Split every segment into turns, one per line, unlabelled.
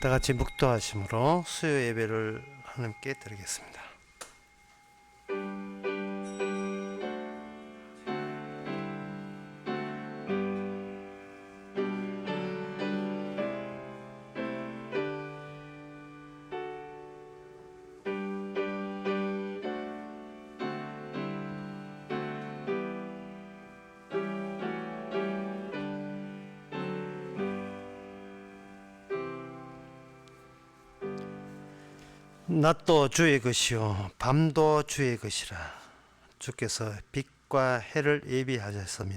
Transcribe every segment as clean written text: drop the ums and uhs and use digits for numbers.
다 같이 묵도하심으로 수요 예배를 하나님께 드리겠습니다. 낮도 주의 것이요 밤도 주의 것이라. 주께서 빛과 해를 예비하셨으며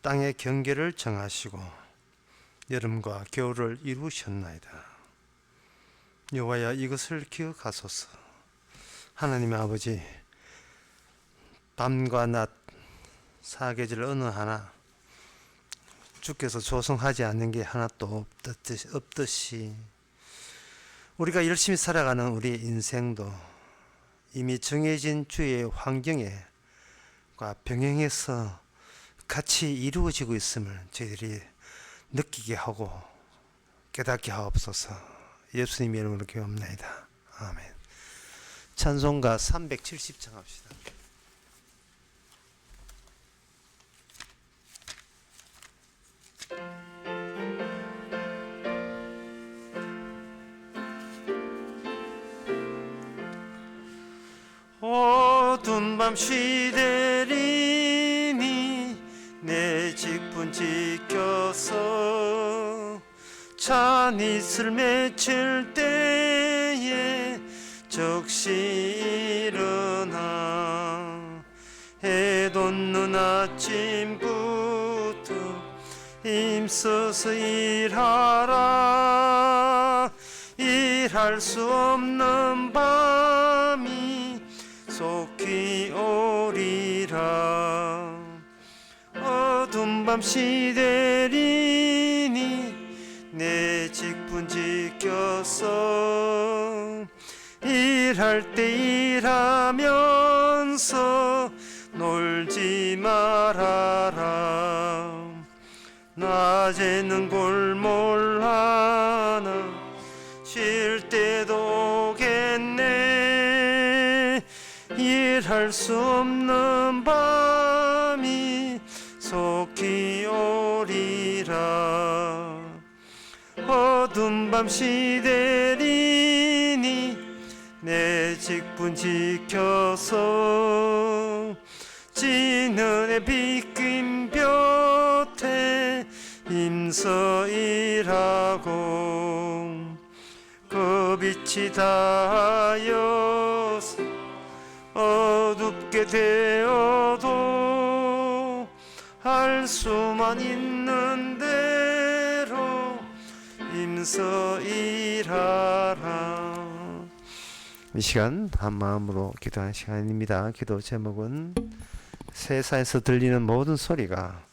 땅의 경계를 정하시고 여름과 겨울을 이루셨나이다. 여호와여, 이것을 기억하소서. 하나님 아버지, 밤과 낮 사계절 어느 하나 주께서 조성하지 않는 게 하나도 없듯이 우리가 열심히 살아가는 우리 인생도 이미 정해진 주의 환경에 병행해서 같이 이루어지고 있음을 저희들이 느끼게 하고 깨닫게 하옵소서. 예수님의 이름으로 기도합나이다. 아멘. 찬송가 370장 합시다. 어두운 밤 시대리니 내 직분 지켜서 찬이슬 맺힐 때에 적시 일어나 해 돋는 아침부터 힘써서 일하라. 일할 수 없는 밤이 속히 오리라. 어두운 밤 시대리니 내 직분 지켜서 일할 때 일하면서 놀지 말아라. 낮에는 골몰 하나 쉴 때도 오겠네. 일할 수 없는 밤이 속히 오리라. 어두운 밤 시대리니 내 직분 지켜서 지는 해 빗긴 볕에 힘써 일하고 그 빛이 닿아여서 어둡게 되어도 할 수만 있는 대로 힘써 일하라. 이 시간 한 마음으로 기도하는 시간입니다. 기도 제목은 세상에서 들리는 모든 소리가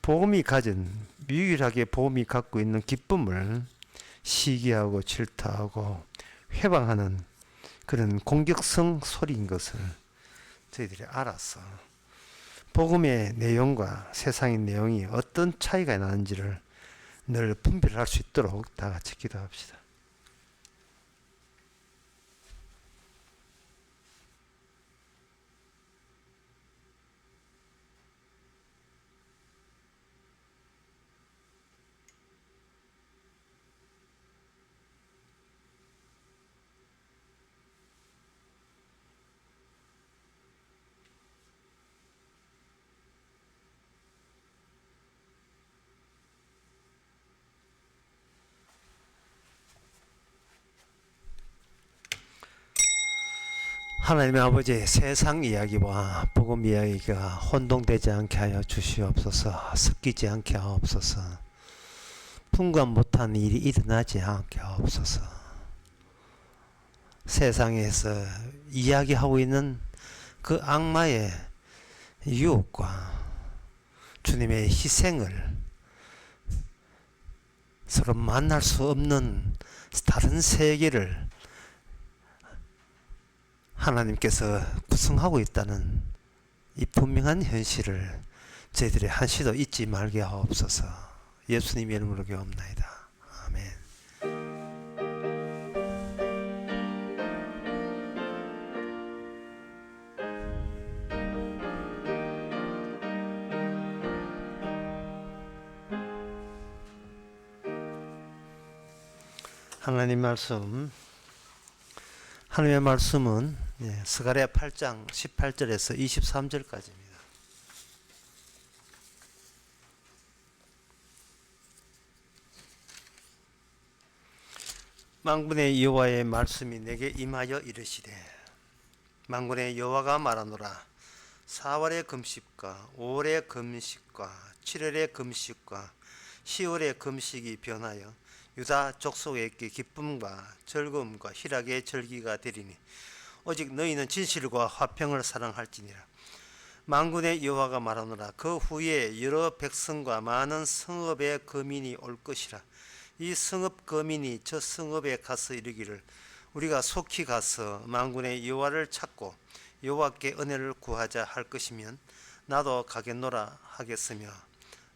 복음이 가진, 유일하게 복음이 갖고 있는 기쁨을 시기하고 질타하고 회방하는 그런 공격성 소리인 것을 저희들이 알아서 복음의 내용과 세상의 내용이 어떤 차이가 나는지를 늘 분별할 수 있도록 다 같이 기도합시다. 하나님의 아버지, 세상 이야기와 복음 이야기가 혼동되지 않게 하여 주시옵소서. 섞이지 않게 하옵소서. 풍부한 못한 일이 일어나지 않게 하옵소서. 세상에서 이야기하고 있는 그 악마의 유혹과 주님의 희생을 서로 만날 수 없는 다른 세계를 하나님께서 구성하고 있다는 이 분명한 현실을 저희들이 한시도 잊지 말게 하옵소서. 예수님의 이름으로 기도합나이다. 아멘. 하나님 말씀, 하나님의 말씀은 스가랴 8장 18절에서 23절까지입니다. 만군의 여호와의 말씀이 내게 임하여 이르시되, 만군의 여호와가 말하노라. 4월의 금식과 5월의 금식과 7월의 금식과 10월의 금식이 변하여 유다 족속에게 기쁨과 즐거움과 희락의 절기가 되리니 오직 너희는 진실과 화평을 사랑할지니라. 만군의 여호와가 말하노라. 그 후에 여러 백성과 많은 성읍의 거민이 올 것이라. 이 성읍 거민이 저 성읍에 가서 이르기를, 우리가 속히 가서 만군의 여호와를 찾고 여호와께 은혜를 구하자 할 것이면 나도 가겠노라 하겠으며,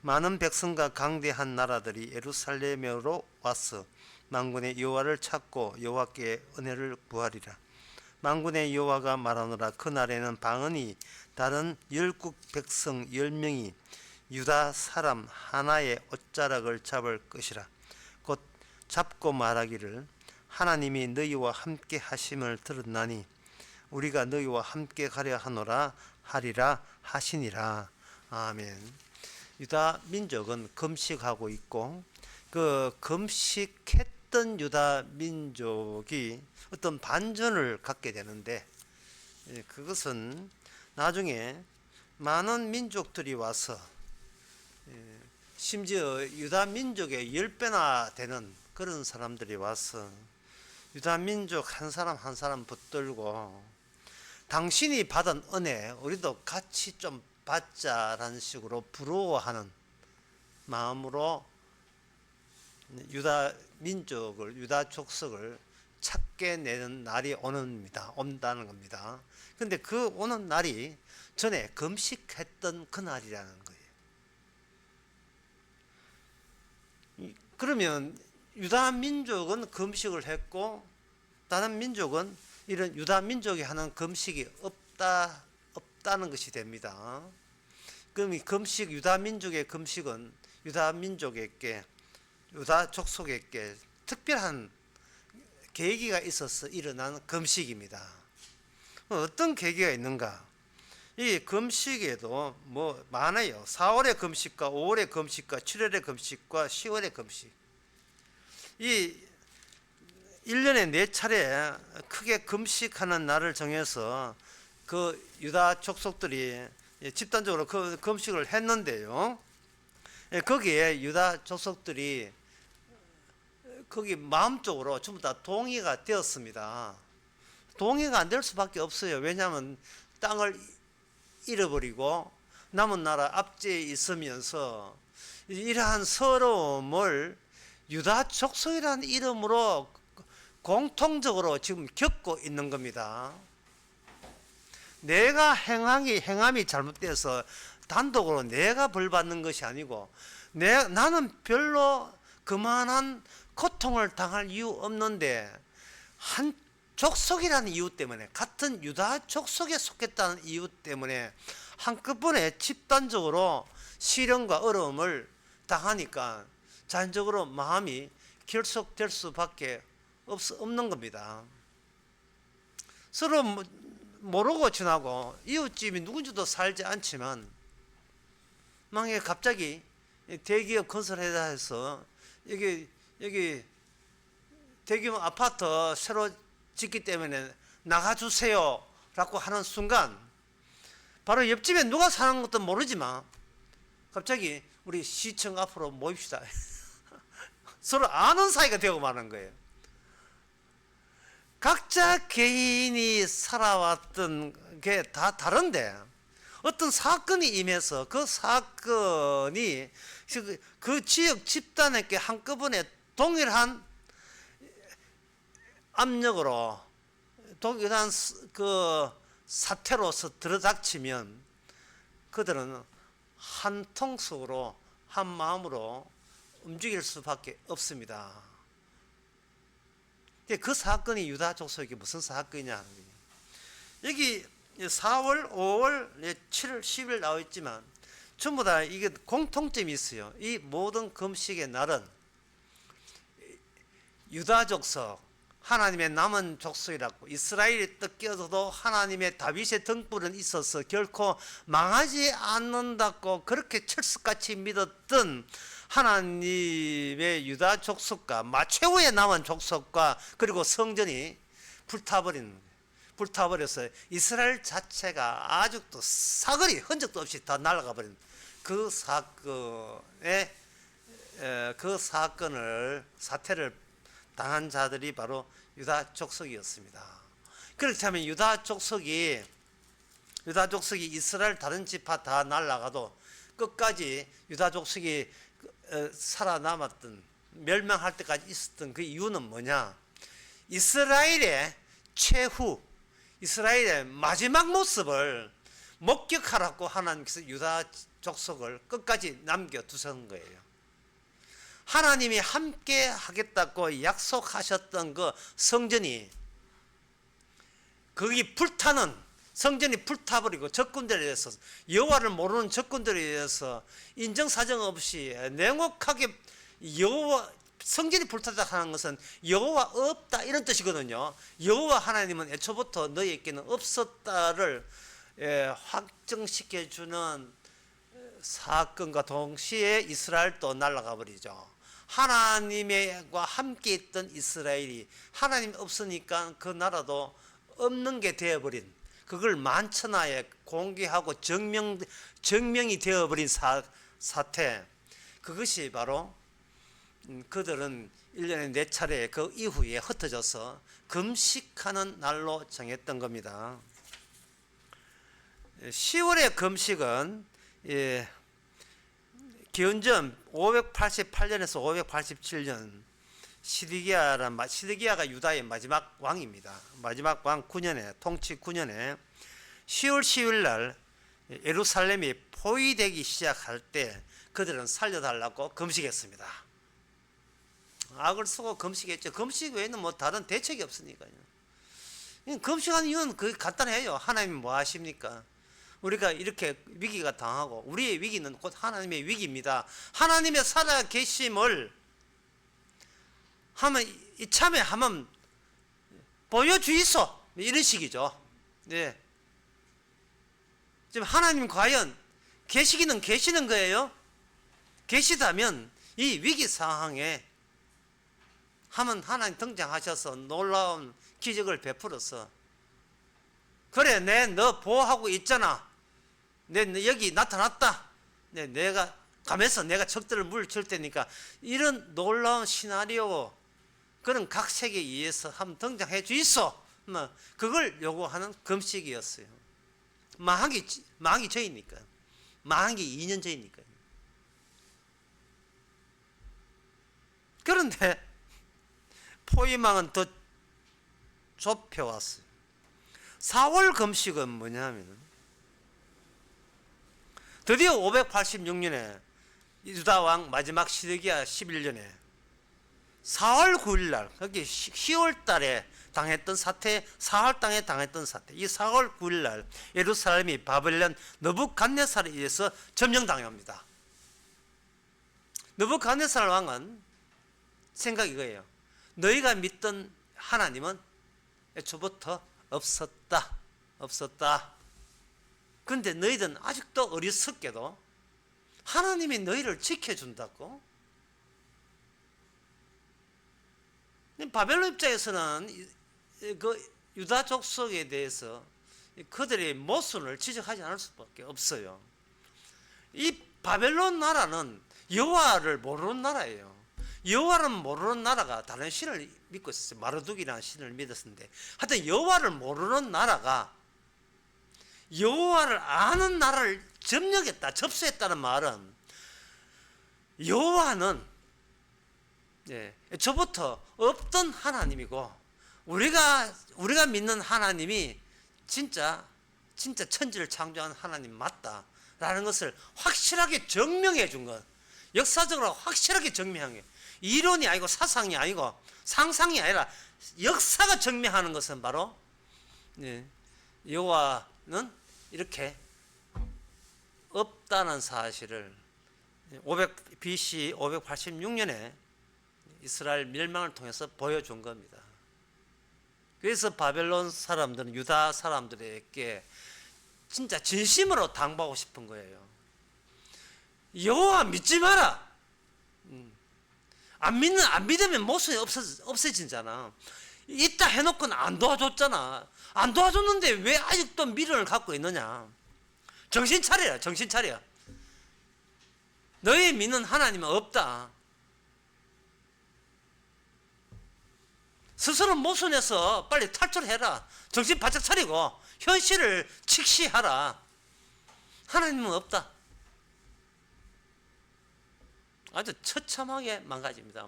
많은 백성과 강대한 나라들이 예루살렘으로 와서 만군의 여호와를 찾고 여호와께 은혜를 구하리라. 만군의 여호와가 말하노라. 그날에는 방언이 다른 열국 백성 10명이 유다 사람 하나의 옷자락을 잡을 것이라. 곧 잡고 말하기를, 하나님이 너희와 함께 하심을 들었나니 우리가 너희와 함께 가려 하노라 하리라 하시니라. 아멘. 유다 민족은 금식하고 있고, 그 금식했던 유다 민족이 어떤 반전을 갖게 되는데, 그것은 나중에 많은 민족들이 와서 심지어 유다 민족의 10배나 되는 그런 사람들이 와서 유다 민족 한 사람 한 사람 붙들고, 당신이 받은 은혜 우리도 같이 좀 받자라는 식으로 부러워하는 마음으로 유다 민족을, 유다 족속을 찾게 내는 날이 온다는 겁니다. 근데 그 오는 날이 전에 금식했던 그 날이라는 거예요. 그러면 유다 민족은 금식을 했고 다른 민족은 이런 유다 민족이 하는 금식이 없다는 것이 됩니다. 그럼 이 금식, 유다 민족의 금식은 유다 민족에게, 유다 족속에게 특별한 계기가 있어서 일어난 금식입니다. 어떤 계기가 있는가? 이 금식에도 뭐 많아요. 4월의 금식과 5월의 금식과 7월의 금식과 10월의 금식. 이 1년에 4차례 크게 금식하는 날을 정해서 그 유다 족속들이 집단적으로 그 금식을 했는데요. 거기에 유다 족속들이 거기 마음적으로 전부 다 동의가 되었습니다. 동의가 안 될 수밖에 없어요. 왜냐하면 땅을 잃어버리고 남은 나라 압제에 있으면서 이러한 서러움을 유다 족속이라는 이름으로 공통적으로 지금 겪고 있는 겁니다. 내가 행함이 잘못돼서 단독으로 내가 벌 받는 것이 아니고, 나는 별로 그만한 고통을 당할 이유 없는데 한 족속이라는 이유 때문에, 같은 유다 족속에 속했다는 이유 때문에 한꺼번에 집단적으로 시련과 어려움을 당하니까 자연적으로 마음이 결속될 수밖에 없는 겁니다. 서로 모르고 지나고 이웃집이 누군지도 살지 않지만, 만약에 갑자기 대기업 건설회사 해서 여기 대규모 아파트 새로 짓기 때문에 나가주세요 라고 하는 순간, 바로 옆집에 누가 사는 것도 모르지만 갑자기 우리 시청 앞으로 모입시다. 서로 아는 사이가 되고 마는 거예요. 각자 개인이 살아왔던 게 다 다른데 어떤 사건이 임해서 그 사건이 그 지역 집단에게 한꺼번에 동일한 압력으로, 동일한 그 사태로서 들어닥치면 그들은 한 통속으로 한 마음으로 움직일 수밖에 없습니다. 그 사건이 유다 족속에게 무슨 사건이냐 하는 거예요. 여기 4월, 5월, 7월, 10일 나와 있지만 전부 다 이게 공통점이 있어요. 이 모든 금식의 날은 유다 족속, 하나님의 남은 족속이라고, 이스라엘이 뜯겨서도 하나님의 다윗의 등불은 있어서 결코 망하지 않는다고 그렇게 철석같이 믿었던 하나님의 유다 족속과 최후의 남은 족속과 그리고 성전이 불타버려서 이스라엘 자체가 아직도 사거리 흔적도 없이 다 날아가 버린 그 사태를 당한 자들이 바로 유다 족속이었습니다. 그렇다면 유다 족속이 이스라엘 다른 지파 다 날아가도 끝까지 유다 족속이 살아남았던, 멸망할 때까지 있었던 그 이유는 뭐냐? 이스라엘의 최후, 이스라엘의 마지막 모습을 목격하라고 하나님께서 유다 족속을 끝까지 남겨두신 거예요. 하나님이 함께 하겠다고 약속하셨던 그 성전이, 거기 불타는 성전이 불타버리고 적군들에 의해서, 여호와를 모르는 적군들에 의해서 인정사정 없이 냉혹하게 성전이 불타다 하는 것은 여호와 없다 이런 뜻이거든요. 여호와 하나님은 애초부터 너희에게는 없었다를 확정시켜주는 사건과 동시에 이스라엘도 날아가 버리죠. 하나님과 함께 있던 이스라엘이 하나님 없으니까 그 나라도 없는 게 되어버린, 그걸 만천하에 공개하고 증명이 되어버린 사태, 그것이 바로 그들은 1년에 4차례 그 이후에 흩어져서 금식하는 날로 정했던 겁니다. 10월의 금식은 기원전 588년에서 587년 시드기야가 유다의 마지막 왕입니다. 마지막 왕 9년에, 통치 9년에 10월 10일 날 예루살렘이 포위되기 시작할 때 그들은 살려달라고 금식했습니다. 악을 쓰고 금식했죠. 금식 외에는 뭐 다른 대책이 없으니까요. 금식하는 이유는 간단해요. 하나님이 뭐 하십니까? 우리가 이렇게 위기가 당하고, 우리의 위기는 곧 하나님의 위기입니다. 하나님의 살아계심을 이참에 한번 보여주이소, 이런 식이죠. 네. 지금 하나님 과연 계시는 거예요? 계시다면 이 위기 상황에 하면 하나님 등장하셔서 놀라운 기적을 베풀어서, 그래, 너 보호하고 있잖아, 여기 나타났다, 내가 가면서 내가 적들을 물칠 테니까, 이런 놀라운 시나리오, 그런 각색에 의해서 한번 등장해 주이소, 그걸 요구하는 금식이었어요. 망하기 전이니까, 망하기 2년 전이니까요. 그런데 포위망은 더 좁혀왔어요. 4월 금식은 뭐냐면, 드디어 586년에 유다 왕 마지막 시드기야 11년에 4월 9일 날, 거기 10월 달에 당했던 사태, 4월 땅에 당했던 사태, 이 4월 9일 날 예루살렘이 바벨론 느부갓네살에 의해서 점령당합니다. 느부갓네살 왕은 생각이 이거예요. 너희가 믿던 하나님은 애초부터 없었다. 그런데 너희들은 아직도 어리석게도 하나님이 너희를 지켜준다고? 바벨론 입장에서는 그 유다 족속에 대해서 그들의 모순을 지적하지 않을 수밖에 없어요. 이 바벨론 나라는 여호와를 모르는 나라예요. 여호와를 모르는 나라가 다른 신을 믿고 있었어요. 마르둑이라는 신을 믿었는데, 하여튼 여호와를 모르는 나라가 여호와를 아는 나라를 점령했다, 접수했다는 말은, 여호와는 저부터 없던 하나님이고, 우리가 믿는 하나님이 진짜 천지를 창조한 하나님 맞다라는 것을 확실하게 증명해 준 것, 역사적으로 확실하게 증명한 게, 이론이 아니고 사상이 아니고 상상이 아니라 역사가 증명하는 것은 바로 여호와는 이렇게 없다는 사실을 BC 586년에
이스라엘 멸망을 통해서 보여준 겁니다. 그래서 바벨론 사람들은 유다 사람들에게 진짜 진심으로 당부하고 싶은 거예요. 여호와 믿지 마라. 안 믿으면 모순이 없어지잖아. 있다 해놓고는 안 도와줬잖아. 안 도와줬는데 왜 아직도 미련을 갖고 있느냐. 정신 차려라, 정신 차려. 너희 믿는 하나님은 없다. 스스로 모순해서 빨리 탈출해라. 정신 바짝 차리고 현실을 직시하라. 하나님은 없다. 아주 처참하게 망가집니다.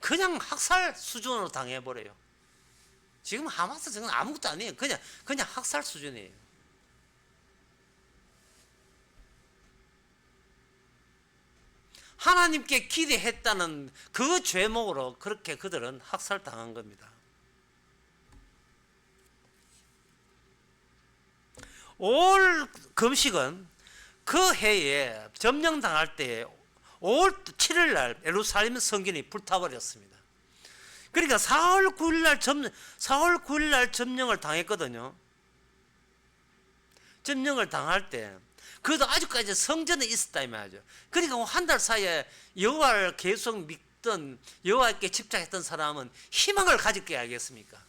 그냥 학살 수준으로 당해버려요. 지금 하마스 지금 아무것도 아니에요. 그냥 학살 수준이에요. 하나님께 기대했다는 그 죄목으로 그렇게 그들은 학살당한 겁니다. 올 금식은 그 해에 점령당할 때 5월 7일 날 예루살렘 성전이 불타버렸습니다. 그러니까 4월 9일 날 점령을 당했거든요. 점령을 당할 때 그래도 아직까지 성전에 있었다 이 말이죠. 그러니까 한 달 사이에 여호와를 계속 믿던 여호와께 집착했던 사람은 희망을 가질 게 알겠습니까?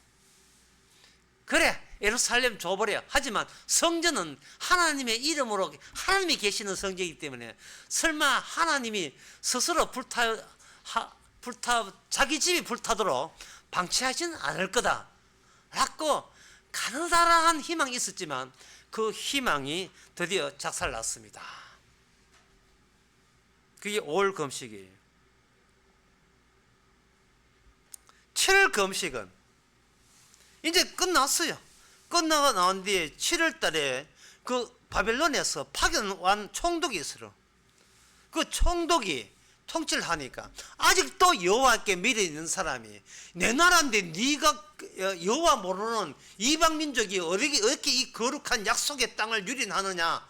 그래 예루살렘 줘버려. 하지만 성전은 하나님의 이름으로 하나님이 계시는 성전이기 때문에 설마 하나님이 스스로 자기 집이 불타도록 방치하지는 않을 거다 라고 가느다란 희망이 있었지만 그 희망이 드디어 작살났습니다. 그게 5월 금식이에요. 7월 금식은 이제 끝났어요. 끝나고 나온 뒤에 7월 달에 그 바벨론에서 파견한 총독이 있어요. 그 총독이 통치를 하니까 아직도 여호와께 미래 있는 사람이 내 나라인데 네가 여호와 모르는 이방 민족이 어떻게 이 거룩한 약속의 땅을 유린하느냐.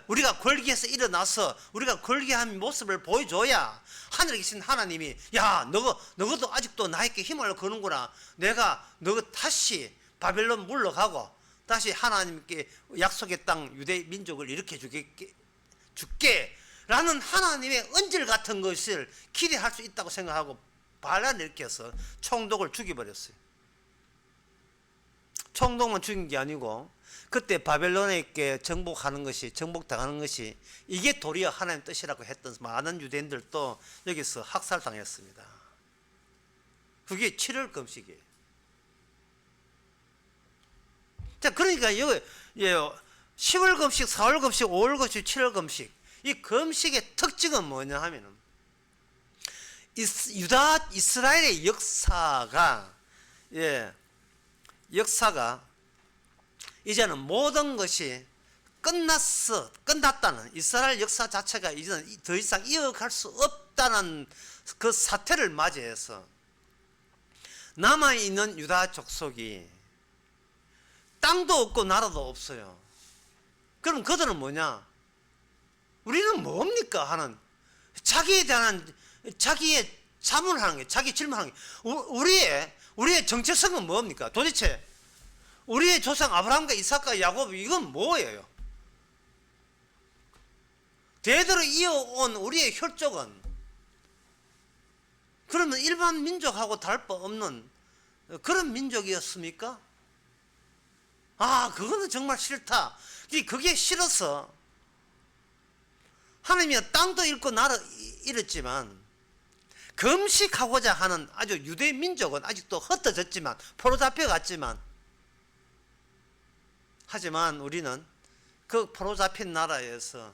우리가 걸기에서 일어나서 우리가 걸기한 모습을 보여줘야 하늘에 계신 하나님이 야 너도 아직도 나에게 힘을 거는구나. 내가 너 다시 바벨론 물러가고 다시 하나님께 약속의 땅 유대 민족을 일으켜 줄게 라는 하나님의恩질 같은 것을 기대할 수 있다고 생각하고 반란을 일으켜서 총독을 죽여버렸어요. 총독만 죽인 게 아니고 그때 바벨론에게 정복당하는 것이 이게 도리어 하나님 뜻이라고 했던 많은 유대인들도 여기서 학살당했습니다. 그게 7월 금식이에요. 자, 그러니까 10월 금식, 4월 금식, 5월 금식, 7월 금식 이 금식의 특징은 뭐냐 하면은 이스라엘의 역사가 이제는 모든 것이 끝났다는 이스라엘 역사 자체가 이제는 더 이상 이어갈 수 없다는 그 사태를 맞이해서 남아있는 유다 족속이 땅도 없고 나라도 없어요. 그럼 그들은 뭐냐? 우리는 뭡니까? 하는 자기에 대한 자기의 자문하는 게 자기 질문하는 게 우리의 정체성은 뭡니까? 도대체 우리의 조상 아브라함과 이삭과 야곱 이건 뭐예요? 대대로 이어온 우리의 혈족은 그러면 일반 민족하고 다를 바 없는 그런 민족이었습니까? 그거는 정말 싫다. 그게 싫어서 하나님이 땅도 잃고 나라 잃었지만 금식하고자 하는 아주 유대 민족은 아직도 흩어졌지만 포로 잡혀갔지만 하지만 우리는 그 포로 잡힌 나라에서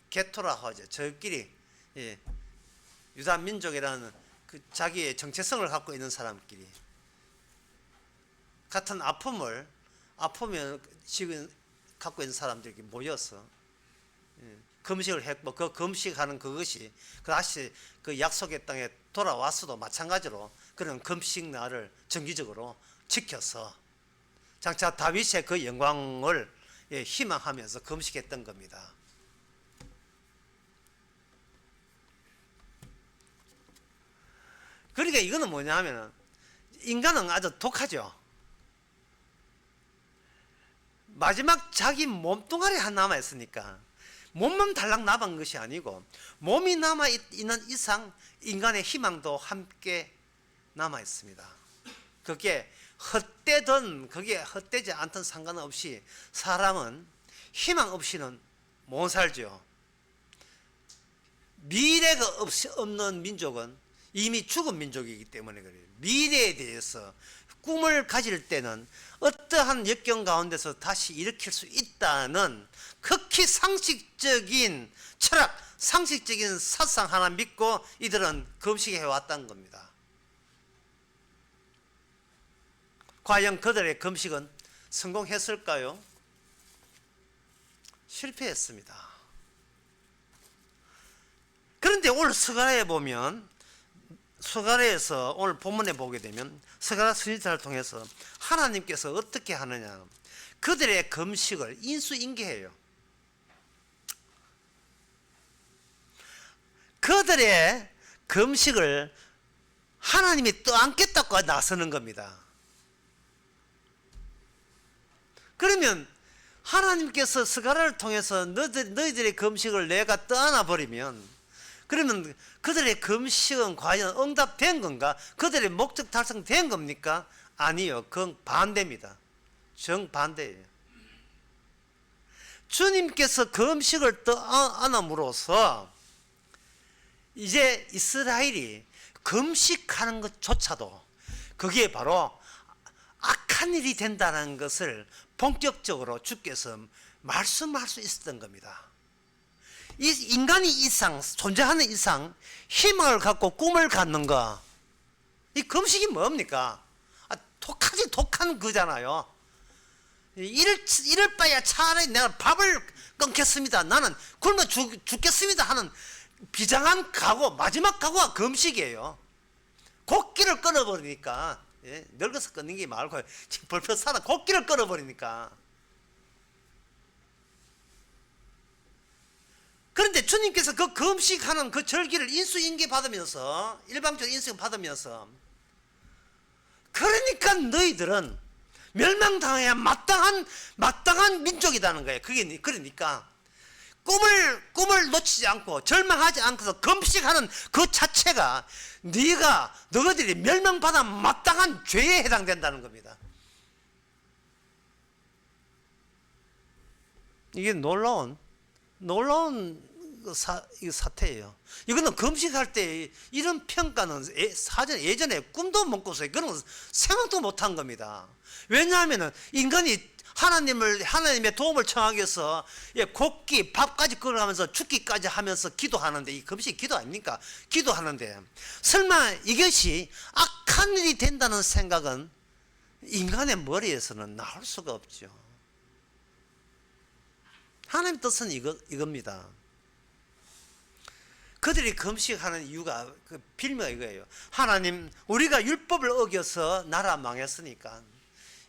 게토라고 하죠. 저끼리 유다 민족이라는 그 자기의 정체성을 갖고 있는 사람끼리 같은 아픔을 지금 갖고 있는 사람들이 모여서 금식을 했고 그 금식하는 그것이 다시 그 약속의 땅에 돌아왔어도 마찬가지로 그런 금식 날을 정기적으로 지켜서 장차 다윗의 그 영광을 희망하면서 금식했던 겁니다. 그러니까 이거는 뭐냐 하면은 인간은 아주 독하죠. 마지막 자기 몸뚱아리 하나 남아 있으니까 몸만 달랑 남은 것이 아니고 몸이 남아 있는 이상 인간의 희망도 함께 남아 있습니다. 그게 헛되든 그게 헛되지 않든 상관없이 사람은 희망 없이는 못 살죠. 미래가 없는 민족은 이미 죽은 민족이기 때문에 그래요. 미래에 대해서 꿈을 가질 때는 어떠한 역경 가운데서 다시 일으킬 수 있다는 극히 상식적인 철학, 상식적인 사상 하나 믿고 이들은 금식해 왔다는 겁니다. 과연 그들의 금식은 성공했을까요? 실패했습니다. 그런데 오늘 스가랴에 보면, 스가랴에서 오늘 본문에 보게 되면 스가랴 선지자를 통해서 하나님께서 어떻게 하느냐, 그들의 금식을 인수인계해요. 그들의 금식을 하나님이 떠안겠다고 나서는 겁니다. 그러면 하나님께서 스가랴를 통해서 너희들의 금식을 내가 떠안아 버리면, 그러면 그들의 금식은 과연 응답된 건가? 그들의 목적 달성된 겁니까? 아니요. 그건 반대입니다. 정반대예요. 주님께서 금식을 떠안음으로써 이제 이스라엘이 금식하는 것조차도 그게 바로 악한 일이 된다는 것을 본격적으로 주께서 말씀할 수 있었던 겁니다. 이 인간이 이상 존재하는 이상 희망을 갖고 꿈을 갖는 거, 이 금식이 뭡니까? 독하지 독한 거잖아요. 이럴 바야 차라리 내가 밥을 끊겠습니다, 나는 굶어 죽겠습니다 하는 비장한 각오, 마지막 각오가 금식이에요. 곡기를 끊어버리니까, 예, 늙어서 끊는 게 말고 벌써 살아 곡기를 끊어버리니까. 그런데 주님께서 그 금식하는 그 절기를 인수인계 받으면서, 일방적으로 인수인계 받으면서, 그러니까 너희들은 멸망당해야 마땅한 민족이라는 거예요. 그게 그러니까 꿈을 놓치지 않고 절망하지 않고서 금식하는 그 자체가 너희들이 멸망받아 마땅한 죄에 해당된다는 겁니다. 이게 놀라운 사태예요. 이거는 금식할 때 이런 평가는 예전에 꿈도 못 꿨어요. 그런 건 생각도 못한 겁니다. 왜냐하면 인간이 하나님의 도움을 청하기 위해서 곡기, 밥까지 끊어가면서 죽기까지 하면서 기도하는데, 이 금식 기도 아닙니까? 기도하는데 설마 이것이 악한 일이 된다는 생각은 인간의 머리에서는 나올 수가 없죠. 하나님 뜻은 이겁니다. 그들이 금식하는 이유가, 그 빌미가 이거예요. 하나님, 우리가 율법을 어겨서 나라 망했으니까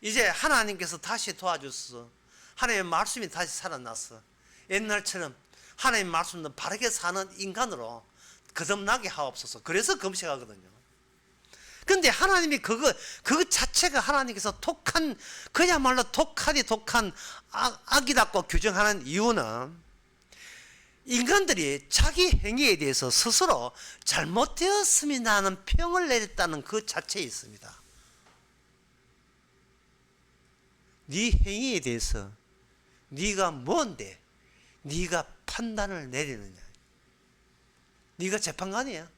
이제 하나님께서 다시 도와줬어. 하나님의 말씀이 다시 살아났어. 옛날처럼 하나님의 말씀도 바르게 사는 인간으로 거듭나게 하옵소서. 그래서 금식하거든요. 근데 하나님이 그거 자체가 하나님께서 그야말로 독한 악이라고 규정하는 이유는 인간들이 자기 행위에 대해서 스스로 잘못되었음이나 하는 평을 내렸다는 그 자체에 있습니다. 네 행위에 대해서 네가 뭔데 네가 판단을 내리느냐? 네가 재판관이야.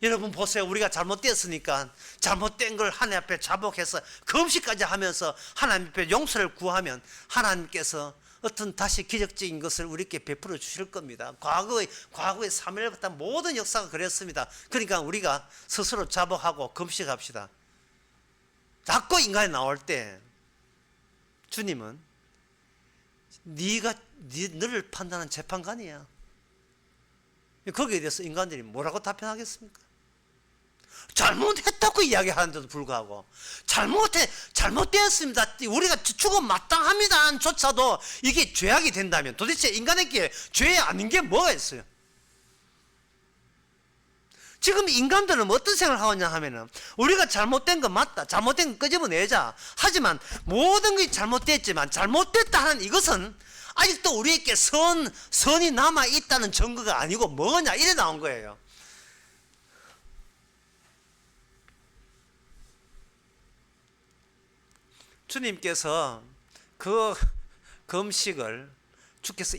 여러분 보세요. 우리가 잘못되었으니까 잘못된 걸 하나님 앞에 자복해서 금식까지 하면서 하나님 앞에 용서를 구하면 하나님께서 어떤 다시 기적적인 것을 우리에게 베풀어 주실 겁니다. 과거의 사무엘 같은 모든 역사가 그랬습니다. 그러니까 우리가 스스로 자복하고 금식합시다. 자꾸 인간이 나올 때 주님은 너를 판단하는 재판관이야. 거기에 대해서 인간들이 뭐라고 답변하겠습니까? 잘못했다고 이야기하는데도 불구하고 잘못되었습니다, 우리가 죽음 마땅합니다 조차도 이게 죄악이 된다면 도대체 인간에게 죄 아닌 게 뭐가 있어요? 지금 인간들은 어떤 생각을 하고 있냐 하면은 우리가 잘못된 건 맞다, 잘못된 건 끄집어내자. 하지만 모든 것이 잘못됐지만 잘못됐다 하는 이것은 아직도 우리에게 선이 남아있다는 증거가 아니고 뭐냐 이래 나온 거예요. 주님께서 그 금식을 주께서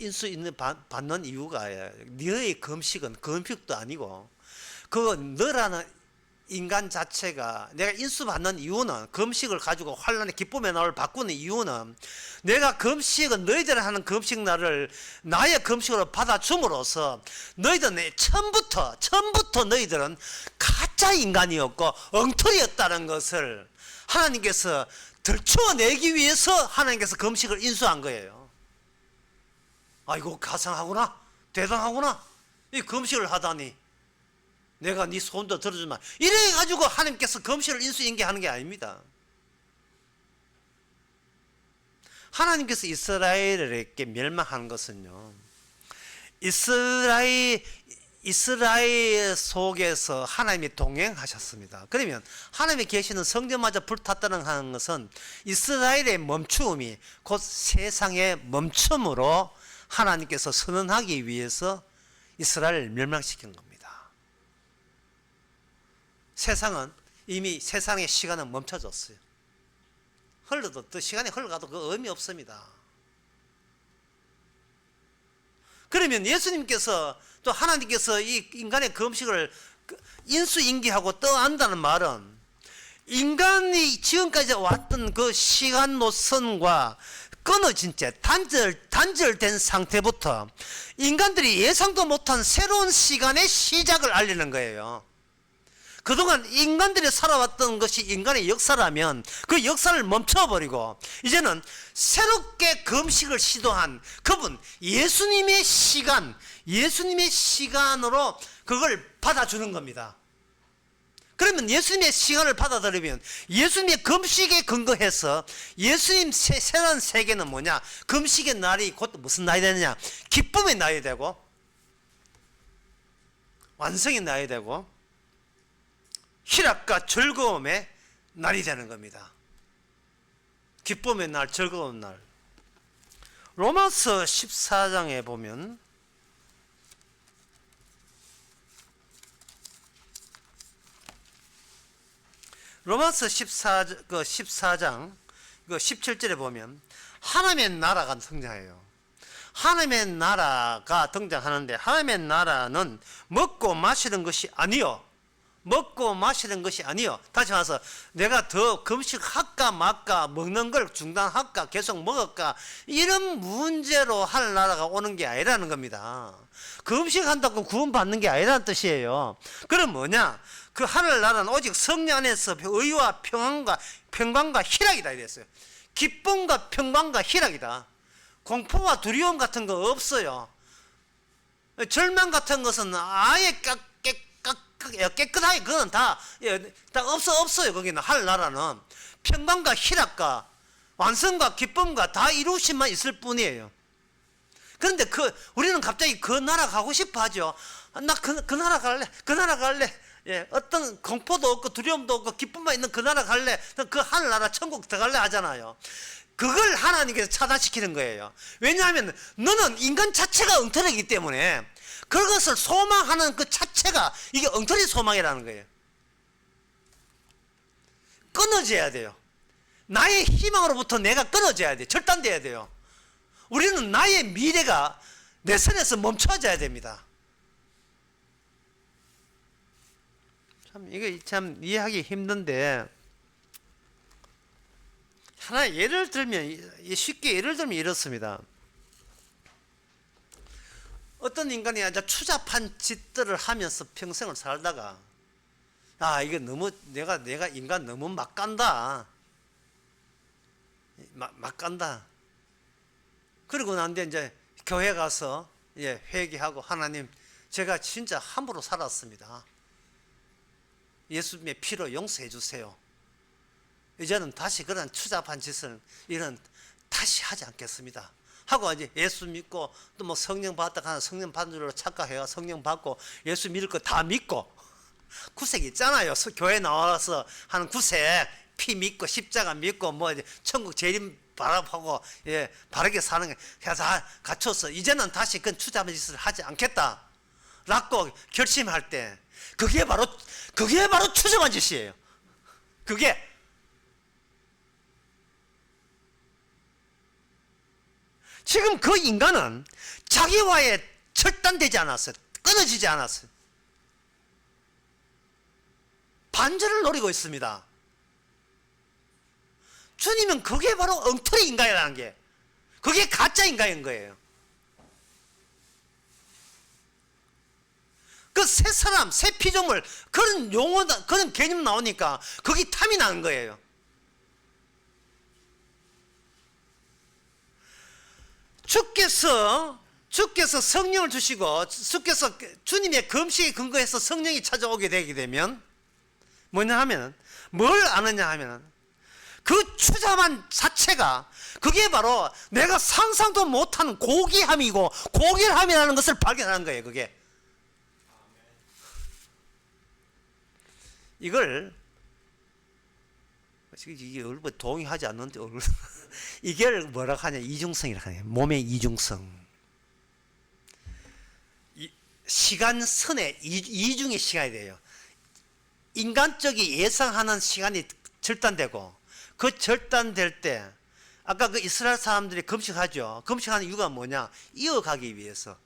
받는 이유가 너의 금식은 금식도 아니고 그 너라는 인간 자체가 내가 인수받는 이유는 금식을 가지고 환란의 기쁨의 날을 바꾸는 이유는 내가 금식은 너희들이 하는 금식 날을 나의 금식으로 받아줌으로써 너희들은 처음부터 너희들은 가짜 인간이었고 엉터리였다는 것을 하나님께서 들추어내기 위해서 하나님께서 금식을 인수한 거예요. 아이고 가상하구나, 대단하구나, 이 금식을 하다니 내가 네 손도 들어주마 이래 가지고 하나님께서 금식을 인수인계하는 게 아닙니다. 하나님께서 이스라엘에게 멸망한 것은요, 이스라엘 속에서 하나님이 동행하셨습니다. 그러면 하나님이 계시는 성전마저 불탔다는 하는 것은 이스라엘의 멈춤이 곧 세상의 멈춤으로 하나님께서 선언하기 위해서 이스라엘을 멸망시킨 겁니다. 세상은 이미 세상의 시간은 멈춰졌어요. 흘러도 또 시간이 흘러가도 그 의미 없습니다. 그러면 예수님께서 또 하나님께서 이 인간의 금식을 인수인계하고 떠안다는 말은 인간이 지금까지 왔던 그 시간 노선과 끊어진 채 단절된 상태부터 인간들이 예상도 못한 새로운 시간의 시작을 알리는 거예요. 그동안 인간들이 살아왔던 것이 인간의 역사라면 그 역사를 멈춰버리고 이제는 새롭게 금식을 시도한 그분 예수님의 시간으로 그걸 받아주는 겁니다. 그러면 예수님의 시간을 받아들이면 예수님의 금식에 근거해서 예수님 새로운 세계는 뭐냐? 금식의 날이 곧 무슨 날이 되느냐? 기쁨의 날이 되고 완성의 날이 되고 희락과 즐거움의 날이 되는 겁니다. 기쁨의 날, 즐거운 날. 로마서 14장에 보면 로마서 14장 17절에 보면 하나님의 나라가 등장해요. 하나님의 나라가 등장하는데 하나님의 나라는 먹고 마시는 것이 아니요. 다시 말해서 내가 더 금식할까 말까, 먹는 걸 중단할까 계속 먹을까, 이런 문제로 할 나라가 오는 게 아니라는 겁니다. 금식한다고 구원받는 게 아니라는 뜻이에요. 그럼 뭐냐? 그 하늘나라는 오직 성령 안에서 의와 평강과 희락이다 이랬어요. 기쁨과 평강과 희락이다. 공포와 두려움 같은 거 없어요. 절망 같은 것은 아예 깨끗하게 그건 다 없어요. 거기는 하늘나라는 평강과 희락과 완성과 기쁨과 다 이루심만 있을 뿐이에요. 그런데 우리는 갑자기 그 나라 가고 싶어 하죠. 나 그 나라 갈래. 예, 어떤 공포도 없고 두려움도 없고 기쁨만 있는 그 나라 갈래. 그 하늘나라 천국 들어갈래 하잖아요. 그걸 하나님께서 차단시키는 거예요. 왜냐하면 너는 인간 자체가 엉터리이기 때문에 그것을 소망하는 그 자체가 이게 엉터리 소망이라는 거예요. 끊어져야 돼요. 나의 희망으로부터 내가 끊어져야 돼요. 절단돼야 돼요. 우리는 나의 미래가 내 손에서 멈춰져야 됩니다. 이게 참 이해하기 힘든데, 하나 쉽게 예를 들면 이렇습니다. 어떤 인간이 아주 추잡한 짓들을 하면서 평생을 살다가, 이게 너무 내가 인간 너무 막 간다. 막 간다. 그러고 난 뒤에 이제 교회 가서 회개하고, 하나님 제가 진짜 함부로 살았습니다. 예수님의 피로 용서해 주세요. 이제는 다시 그런 추잡한 짓을 다시 하지 않겠습니다. 하고 이제 예수 믿고 또 뭐 성령 받았다 하는 성령 받은 줄로 착각해요. 성령 받고 예수 믿을 거 다 믿고 구색 있잖아요. 교회 나와서 하는 구색, 피 믿고 십자가 믿고 뭐 이제 천국 재림 바라보고 예, 바르게 사는 게 다 갖춰서 이제는 다시 그런 추잡한 짓을 하지 않겠다라고 결심할 때 그게 바로 추잡한 짓이에요. 그게 지금 그 인간은 자기와의 절단되지 않았어요. 끊어지지 않았어요. 반전을 노리고 있습니다. 주님은 그게 바로 엉터리 인간이라는 게, 그게 가짜 인간인 거예요. 그 새 사람, 새 피조물, 그런 용어, 그런 개념 나오니까 거기 탐이 나는 거예요. 주께서 성령을 주시고, 주께서 주님의 금식에 근거해서 성령이 찾아오게 되게 되면, 뭐냐 하면, 뭘 아느냐 하면, 그 추잡한 자체가, 그게 바로 내가 상상도 못한 고귀함이고, 고결함이라는 것을 발견하는 거예요, 그게. 이걸, 이게 얼굴 동의하지 않는데, 이걸 뭐라고 하냐, 이중성이라고 하냐, 몸의 이중성. 시간선에 이중의 시간이 돼요. 인간적이 예상하는 시간이 절단되고, 그 절단될 때 아까 그 이스라엘 사람들이 금식하죠. 금식하는 이유가 뭐냐? 이어가기 위해서.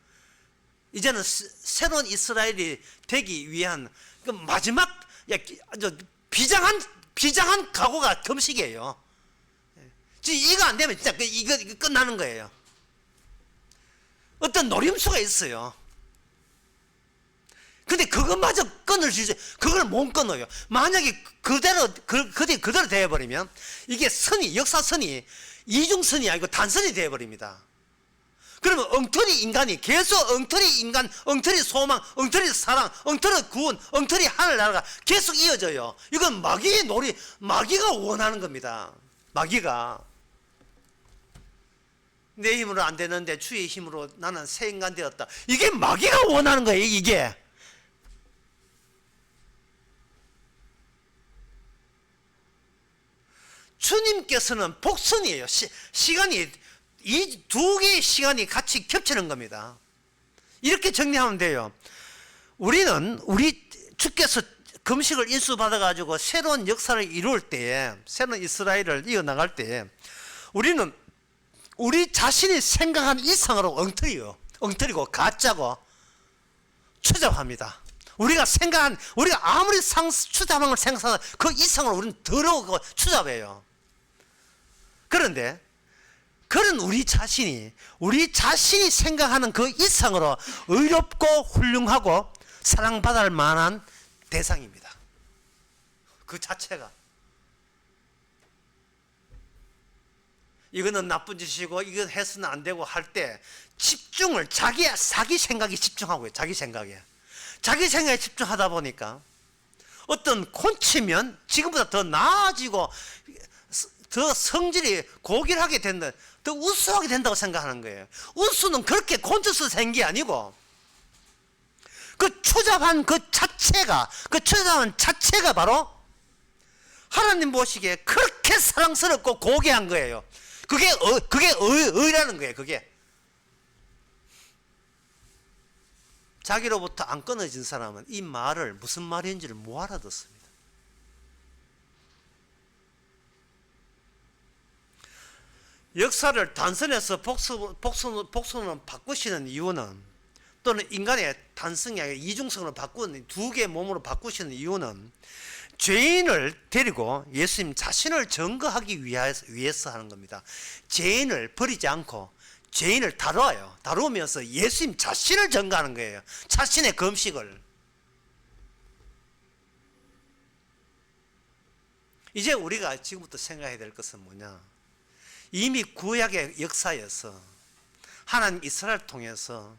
이제는 새로운 이스라엘이 되기 위한 그 마지막 아주 비장한 각오가 금식이에요. 이거 안 되면 진짜 이거 끝나는 거예요. 어떤 노림수가 있어요. 근데 그것마저 끊을 수 있어요. 그걸 못 끊어요. 만약에 그대로 되어버리면 이게 역사선이 이중선이 아니고 단선이 되어버립니다. 그러면 엉터리 인간이 계속 엉터리 인간, 엉터리 소망, 엉터리 사랑, 엉터리 구원, 엉터리 하늘나라가 계속 이어져요. 이건 마귀가 원하는 겁니다. 마귀가. 내 힘으로 안 되는데 주의 힘으로 나는 새 인간 되었다. 이게 마귀가 원하는 거예요, 이게. 주님께서는 복선이에요. 시간이 이 두 개의 시간이 같이 겹치는 겁니다. 이렇게 정리하면 돼요. 우리 주께서 금식을 인수받아 가지고 새로운 역사를 이룰 때에, 새로운 이스라엘을 이어나갈 때에 우리는 우리 자신이 생각한 이상으로 엉터리고 가짜고 추잡합니다. 우리가 아무리 추잡한 걸 생각하는 그 이상으로 우리는 더러우고 추잡해요. 그런데 그런 우리 자신이 생각하는 그 이상으로 의롭고 훌륭하고 사랑받을 만한 대상입니다. 그 자체가. 이거는 나쁜 짓이고 이건 해서는 안 되고 할 때 집중을 자기 생각에 집중하고요. 자기 생각에 집중하다 보니까 어떤 콘치면 지금보다 더 나아지고 더 성질이 고결하게 된다, 더 우수하게 된다고 생각하는 거예요. 우수는 그렇게 콘쳐서 생 게 아니고 그 추잡한 자체가 바로 하나님 보시기에 그렇게 사랑스럽고 고귀한 거예요. 그게 의라는 거예요. 그게 자기로부터 안 끊어진 사람은 이 말을 무슨 말인지를 못 알아듣습니다. 역사를 단선에서 복선으로 바꾸시는 이유는, 또는 인간의 단성이 아니라 이중성으로 바꾸는 두 개의 몸으로 바꾸시는 이유는 죄인을 데리고 예수님 자신을 증거하기 위해서 하는 겁니다. 죄인을 버리지 않고 죄인을 다루면서 예수님 자신을 증거하는 거예요. 자신의 금식을. 이제 우리가 지금부터 생각해야 될 것은 뭐냐? 이미 구약의 역사에서 하나님 이스라엘을 통해서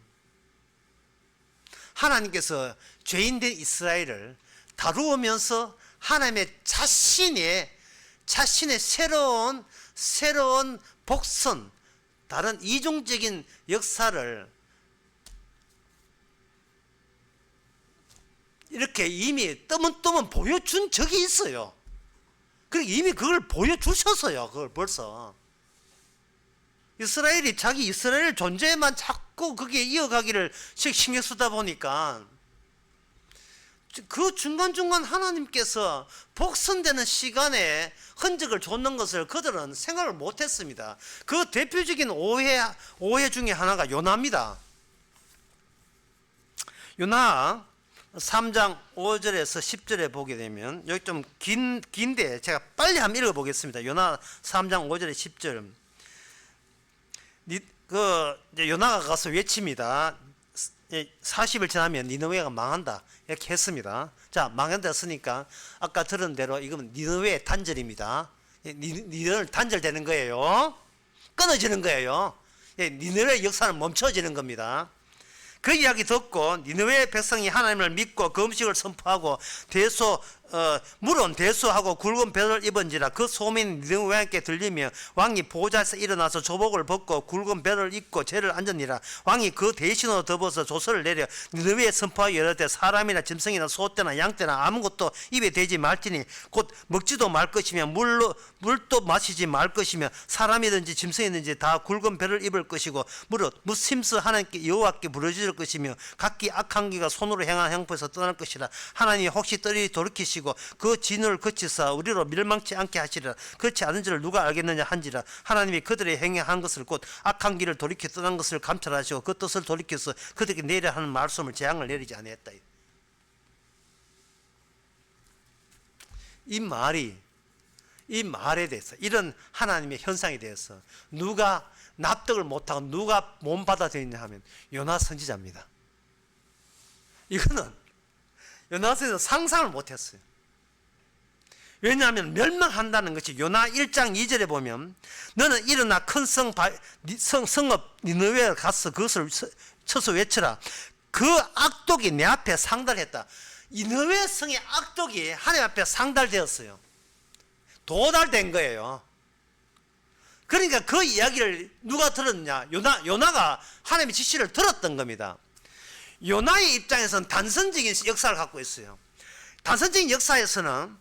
하나님께서 죄인된 이스라엘을 다루면서 하나님의 자신의 새로운 복선, 다른 이중적인 역사를 이렇게 이미 뜨문뜨문 보여준 적이 있어요. 그리고 이미 그걸 보여주셨어요. 그걸 벌써. 이스라엘이 자기 이스라엘 존재만 자꾸 거기에 이어가기를 신경 쓰다 보니까 그 중간중간 하나님께서 복선되는 시간에 흔적을 줬는 것을 그들은 생각을 못했습니다. 그 대표적인 오해 중에 하나가 요나입니다. 요나 3장 5절에서 10절에 보게 되면 여기 좀 긴데 제가 빨리 한번 읽어보겠습니다. 요나 3장 5절에 10절. 이제 요나가 가서 외칩니다. 40일 지나면 니느웨가 망한다 이렇게 했습니다. 자, 망한다 했으니까 아까 들은 대로 이건 니느웨 단절입니다. 니느웨 단절되는 거예요. 끊어지는 거예요. 니느웨 역사는 멈춰지는 겁니다. 그 이야기 듣고 니느웨 백성이 하나님을 믿고 그 음식을 선포하고 물은 대수하고 굵은 벼를 입은지라 그 소문이 니느웨 왕께 들리며 왕이 보좌에서 일어나서 조복을 벗고 굵은 벼를 입고 제를 앉으니라. 왕이 그 대신으로 덮어서 조서를 내려 니느웨에 선포하여 이르되 사람이나 짐승이나 소떼나 양떼나 아무것도 입에 대지 말지니 곧 먹지도 말 것이며 물도 마시지 말 것이며 사람이든지 짐승이든지 다 굵은 벼를 입을 것이고 무릇 무심스 하나님께 여호와께 부르짖을 것이며 각기 악한 기가 손으로 행한 행포에서 떠날 것이라. 하나님이 혹시 떨이 돌이키시고 그 진을 거치사 우리로 멸망치 않게 하시리라. 그렇지 않은 줄을 누가 알겠느냐 한지라. 하나님이 그들의 행한 것을 곧 악한 길을 돌이켜 떠난 것을 감찰하시고 그 뜻을 돌이켜서 그들에게 내려 하는 말씀을 재앙을 내리지 아니했다. 이 말에 대해서 이런 하나님의 현상에 대해서 누가 납득을 못하고 누가 못 받아들이냐 하면 요나 선지자입니다. 이거는 요나 선지자 상상을 못했어요. 왜냐하면 멸망한다는 것이 요나 1장 2절에 보면 너는 일어나 큰 성읍 니느웨에 가서 그것을 쳐서 외쳐라. 그 악독이 내 앞에 상달했다. 니느웨 성의 악독이 하나님 앞에 상달되었어요. 도달된 거예요. 그러니까 그 이야기를 누가 들었냐? 요나가 하나님의 지시를 들었던 겁니다. 요나의 입장에서는 단선적인 역사를 갖고 있어요. 단선적인 역사에서는